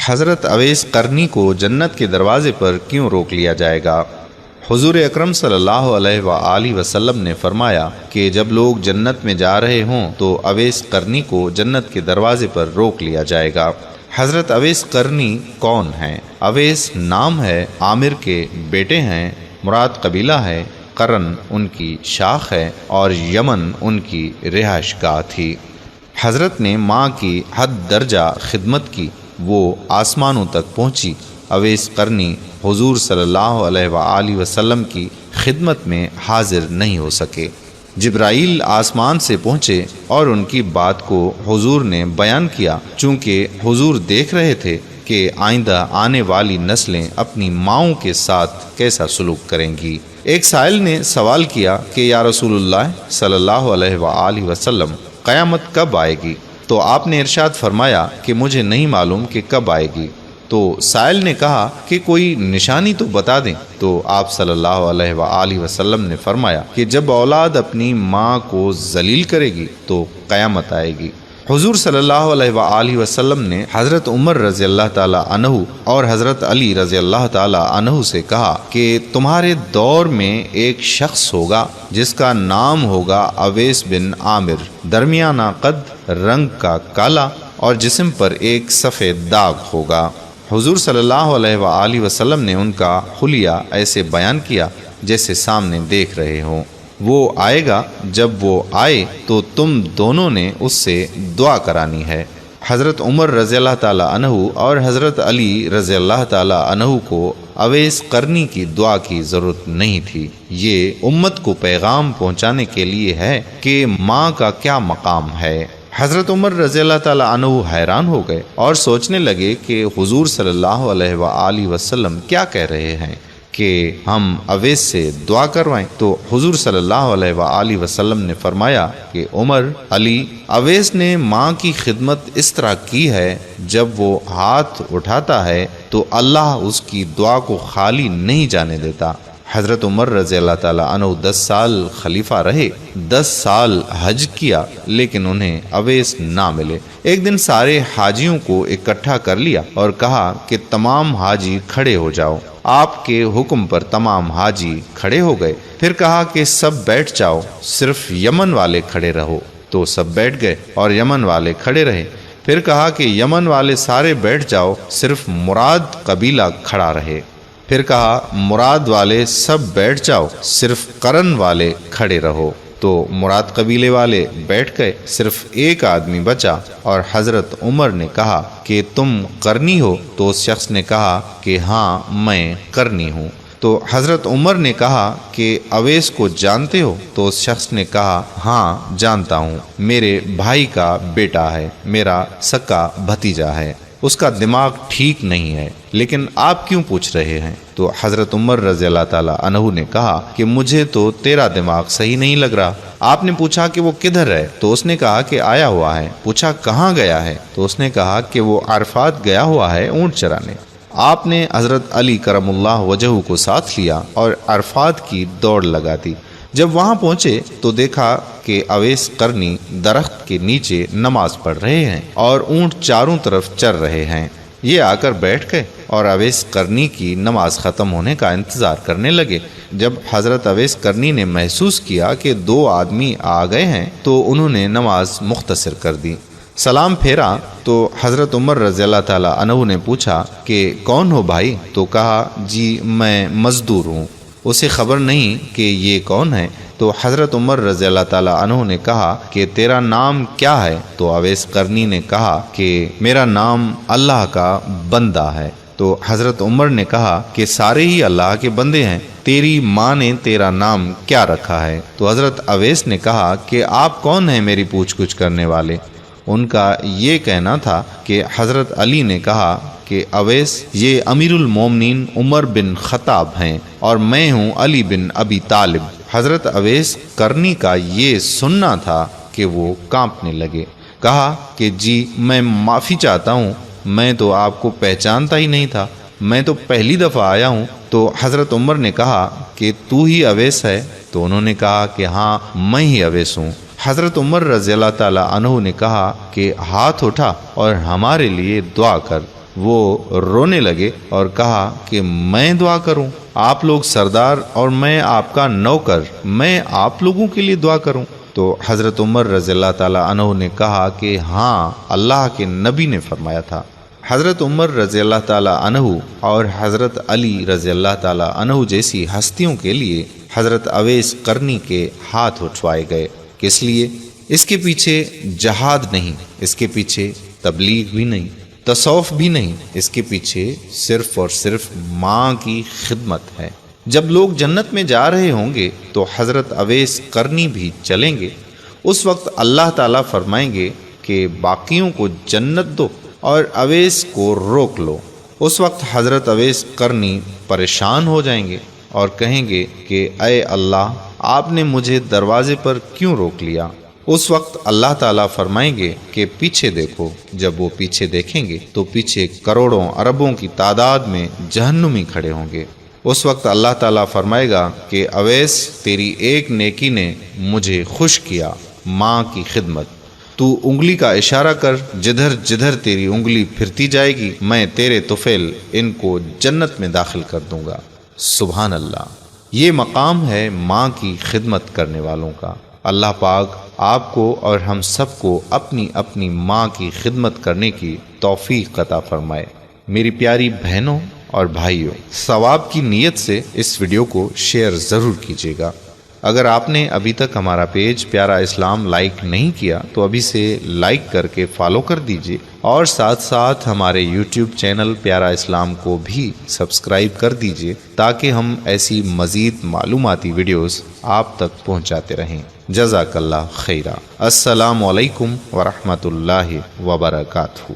حضرت اویس قرنی کو جنت کے دروازے پر کیوں روک لیا جائے گا؟ حضور اکرم صلی اللہ علیہ وآلہ وسلم نے فرمایا کہ جب لوگ جنت میں جا رہے ہوں تو اویس قرنی کو جنت کے دروازے پر روک لیا جائے گا۔ حضرت اویس قرنی کون ہیں؟ اویس نام ہے، عامر کے بیٹے ہیں، مراد قبیلہ ہے، قرن ان کی شاخ ہے اور یمن ان کی رہائش گاہ تھی۔ حضرت نے ماں کی حد درجہ خدمت کی، وہ آسمانوں تک پہنچی۔ اویس قرنی حضور صلی اللہ علیہ وآلہ وسلم کی خدمت میں حاضر نہیں ہو سکے۔ جبرائیل آسمان سے پہنچے اور ان کی بات کو حضور نے بیان کیا، چونکہ حضور دیکھ رہے تھے کہ آئندہ آنے والی نسلیں اپنی ماؤں کے ساتھ کیسا سلوک کریں گی۔ ایک سائل نے سوال کیا کہ یا رسول اللہ صلی اللہ علیہ وآلہ وسلم، قیامت کب آئے گی؟ تو آپ نے ارشاد فرمایا کہ مجھے نہیں معلوم کہ کب آئے گی۔ تو سائل نے کہا کہ کوئی نشانی تو بتا دیں۔ تو آپ صلی اللہ علیہ وآلہ وسلم نے فرمایا کہ جب اولاد اپنی ماں کو ذلیل کرے گی تو قیامت آئے گی۔ حضور صلی اللہ علیہ وآلہ وسلم نے حضرت عمر رضی اللہ تعالیٰ عنہ اور حضرت علی رضی اللہ تعالیٰ عنہ سے کہا کہ تمہارے دور میں ایک شخص ہوگا جس کا نام ہوگا اویس بن عامر، درمیانہ قد، رنگ کا کالا اور جسم پر ایک سفید داغ ہوگا۔ حضور صلی اللہ علیہ وآلہ وسلم نے ان کا حلیہ ایسے بیان کیا جیسے سامنے دیکھ رہے ہوں۔ وہ آئے گا، جب وہ آئے تو تم دونوں نے اس سے دعا کرانی ہے۔ حضرت عمر رضی اللہ تعالیٰ عنہ اور حضرت علی رضی اللہ تعالیٰ عنہ کو اویس قرنی کی دعا کی ضرورت نہیں تھی۔ یہ امت کو پیغام پہنچانے کے لیے ہے کہ ماں کا کیا مقام ہے۔ حضرت عمر رضی اللہ تعالیٰ عنہ حیران ہو گئے اور سوچنے لگے کہ حضور صلی اللہ علیہ وآلہ وسلم کیا کہہ رہے ہیں کہ ہم اویس سے دعا کروائیں۔ تو حضور صلی اللہ علیہ وآلہ وسلم نے فرمایا کہ عمر، علی، اویس نے ماں کی خدمت اس طرح کی ہے، جب وہ ہاتھ اٹھاتا ہے تو اللہ اس کی دعا کو خالی نہیں جانے دیتا۔ حضرت عمر رضی اللہ تعالیٰ عنہ 10 سال خلیفہ رہے، 10 سال حج کیا، لیکن انہیں اویس نہ ملے۔ ایک دن سارے حاجیوں کو اکٹھا کر لیا اور کہا کہ تمام حاجی کھڑے ہو جاؤ۔ آپ کے حکم پر تمام حاجی کھڑے ہو گئے۔ پھر کہا کہ سب بیٹھ جاؤ، صرف یمن والے کھڑے رہو۔ تو سب بیٹھ گئے اور یمن والے کھڑے رہے۔ پھر کہا کہ یمن والے سارے بیٹھ جاؤ، صرف مراد قبیلہ کھڑا رہے۔ پھر کہا مراد والے سب بیٹھ جاؤ، صرف قرن والے کھڑے رہو۔ تو مراد قبیلے والے بیٹھ گئے، صرف ایک آدمی بچا اور حضرت عمر نے کہا کہ تم قرنی ہو؟ تو اس شخص نے کہا کہ ہاں میں قرنی ہوں۔ تو حضرت عمر نے کہا کہ اویس کو جانتے ہو؟ تو اس شخص نے کہا ہاں جانتا ہوں، میرے بھائی کا بیٹا ہے، میرا سکا بھتیجا ہے، اس کا دماغ ٹھیک نہیں ہے، لیکن آپ کیوں پوچھ رہے ہیں؟ تو حضرت عمر رضی اللہ تعالیٰ عنہ نے کہا کہ مجھے تو تیرا دماغ صحیح نہیں لگ رہا۔ آپ نے پوچھا کہ وہ کدھر ہے؟ تو اس نے کہا کہ آیا ہوا ہے۔ پوچھا کہاں گیا ہے؟ تو اس نے کہا کہ وہ عرفات گیا ہوا ہے اونٹ چرانے۔ آپ نے حضرت علی کرم اللہ وجہہ کو ساتھ لیا اور عرفات کی دوڑ لگا دی۔ جب وہاں پہنچے تو دیکھا کہ اویس قرنی درخت کے نیچے نماز پڑھ رہے ہیں اور اونٹ چاروں طرف چر رہے ہیں۔ یہ آ کر بیٹھ گئے اور اویس قرنی کی نماز ختم ہونے کا انتظار کرنے لگے۔ جب حضرت اویس قرنی نے محسوس کیا کہ 2 آدمی آ گئے ہیں تو انہوں نے نماز مختصر کر دی۔ سلام پھیرا تو حضرت عمر رضی اللہ تعالیٰ عنہ نے پوچھا کہ کون ہو بھائی؟ تو کہا جی میں مزدور ہوں، اسے خبر نہیں کہ یہ کون ہے۔ تو حضرت عمر رضی اللہ تعالیٰ عنہ نے کہا کہ تیرا نام کیا ہے؟ تو اویس قرنی نے کہا کہ میرا نام اللہ کا بندہ ہے۔ تو حضرت عمر نے کہا کہ سارے ہی اللہ کے بندے ہیں، تیری ماں نے تیرا نام کیا رکھا ہے؟ تو حضرت اویس نے کہا کہ آپ کون ہیں میری پوچھ گچھ کرنے والے؟ ان کا یہ کہنا تھا کہ حضرت علی نے کہا کہ اویس یہ امیر المومنین عمر بن خطاب ہیں اور میں ہوں علی بن ابی طالب۔ حضرت اویس قرنی کا یہ سننا تھا کہ وہ کانپنے لگے۔ کہا کہ جی میں معافی چاہتا ہوں، میں تو آپ کو پہچانتا ہی نہیں تھا، میں تو پہلی دفعہ آیا ہوں۔ تو حضرت عمر نے کہا کہ تو ہی اویس ہے؟ تو انہوں نے کہا کہ ہاں میں ہی اویس ہوں۔ حضرت عمر رضی اللہ تعالیٰ عنہ نے کہا کہ ہاتھ اٹھا اور ہمارے لیے دعا کر۔ وہ رونے لگے اور کہا کہ میں دعا کروں؟ آپ لوگ سردار اور میں آپ کا نوکر، میں آپ لوگوں کے لیے دعا کروں؟ تو حضرت عمر رضی اللہ تعالیٰ عنہ نے کہا کہ ہاں، اللہ کے نبی نے فرمایا تھا۔ حضرت عمر رضی اللہ تعالیٰ عنہ اور حضرت علی رضی اللہ تعالیٰ عنہ جیسی ہستیوں کے لیے حضرت اویس قرنی کے ہاتھ اٹھوائے گئے۔ کس لیے؟ اس کے پیچھے جہاد نہیں، اس کے پیچھے تبلیغ بھی نہیں، تصوف بھی نہیں، اس کے پیچھے صرف اور صرف ماں کی خدمت ہے۔ جب لوگ جنت میں جا رہے ہوں گے تو حضرت اویس قرنی بھی چلیں گے۔ اس وقت اللہ تعالیٰ فرمائیں گے کہ باقیوں کو جنت دو اور اویس کو روک لو۔ اس وقت حضرت اویس قرنی پریشان ہو جائیں گے اور کہیں گے کہ اے اللہ، آپ نے مجھے دروازے پر کیوں روک لیا؟ اس وقت اللہ تعالیٰ فرمائیں گے کہ پیچھے دیکھو۔ جب وہ پیچھے دیکھیں گے تو پیچھے کروڑوں اربوں کی تعداد میں جہنمی کھڑے ہوں گے۔ اس وقت اللہ تعالیٰ فرمائے گا کہ اویس، تیری ایک نیکی نے مجھے خوش کیا، ماں کی خدمت۔ تو انگلی کا اشارہ کر، جدھر جدھر تیری انگلی پھرتی جائے گی میں تیرے طفیل ان کو جنت میں داخل کر دوں گا۔ سبحان اللہ، یہ مقام ہے ماں کی خدمت کرنے والوں کا۔ اللہ پاک آپ کو اور ہم سب کو اپنی اپنی ماں کی خدمت کرنے کی توفیق عطا فرمائے۔ میری پیاری بہنوں اور بھائیوں، ثواب کی نیت سے اس ویڈیو کو شیئر ضرور کیجیے گا۔ اگر آپ نے ابھی تک ہمارا پیج پیارا اسلام لائک نہیں کیا تو ابھی سے لائک کر کے فالو کر دیجیے، اور ساتھ ساتھ ہمارے یوٹیوب چینل پیارا اسلام کو بھی سبسکرائب کر دیجیے تاکہ ہم ایسی مزید معلوماتی ویڈیوز آپ تک پہنچاتے رہیں۔ جزاک اللہ خیرہ۔ السلام علیکم ورحمۃ اللہ وبرکاتہ۔